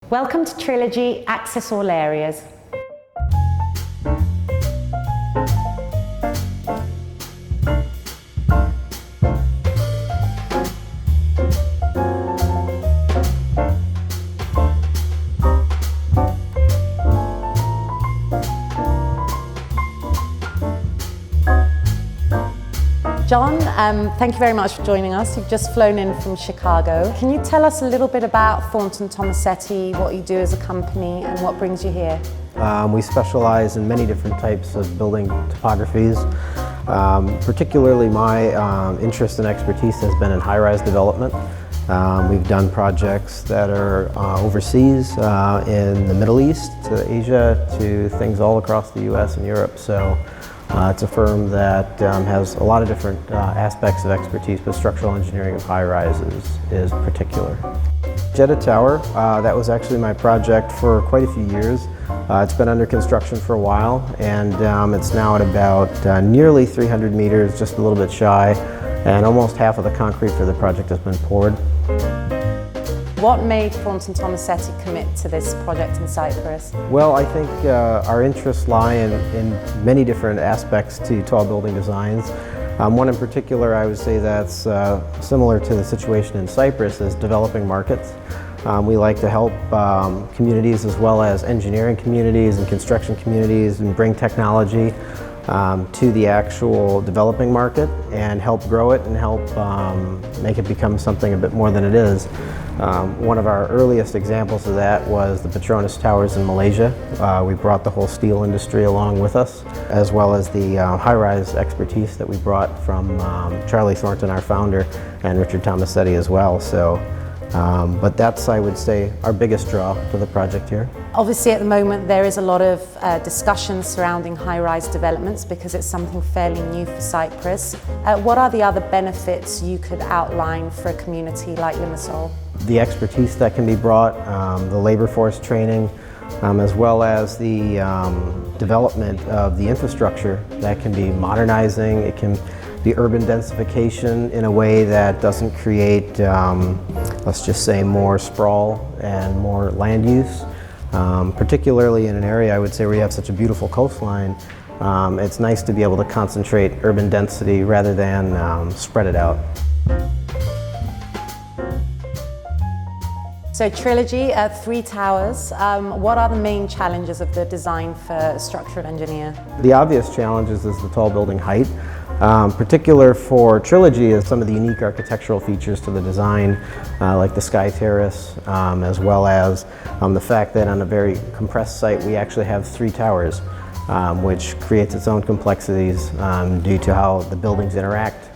Welcome to Trilogy, Access All Areas. John, thank you very much for joining us. You've just flown in from Chicago. Can you tell us a little bit about Thornton Tomasetti, what you do as a company, and what brings you here? We specialize in many different types of building topographies. Particularly my interest and expertise has been in high-rise development. We've done projects that are overseas, in the Middle East, to Asia, to things all across the US and Europe. So it's a firm that has a lot of different aspects of expertise, but structural engineering of high-rise is particular. Jeddah Tower, that was actually my project for quite a few years. It's been under construction for a while, and it's now at about nearly 300 meters, just a little bit shy, and almost half of the concrete for the project has been poured. What made Thornton Tomasetti commit to this project in Cyprus? Well, I think our interests lie in many different aspects to tall building designs. One in particular, I would say that's similar to the situation in Cyprus, is developing markets. We like to help communities as well as engineering communities and construction communities and bring technology to the actual developing market and help grow it and help make it become something a bit more than it is. One of our earliest examples of that was the Petronas Towers in Malaysia. We brought the whole steel industry along with us, as well as the high-rise expertise that we brought from Charlie Thornton, our founder, and Richard Tomasetti as well. So, but that's, I would say, our biggest draw to the project here. Obviously, at the moment, there is a lot of discussion surrounding high-rise developments because it's something fairly new for Cyprus. What are the other benefits you could outline for a community like Limassol? The expertise that can be brought, the labor force training, as well as the development of the infrastructure that can be modernizing. It can be urban densification in a way that doesn't create, let's just say, more sprawl and more land use. Particularly in an area, I would say, where you have such a beautiful coastline, it's nice to be able to concentrate urban density rather than spread it out. So Trilogy, 3 towers. What are the main challenges of the design for a structural engineer? The obvious challenges is the tall building height. Particular for Trilogy is some of the unique architectural features to the design, like the sky terrace, as well as the fact that on a very compressed site we actually have 3 towers, which creates its own complexities due to how the buildings interact.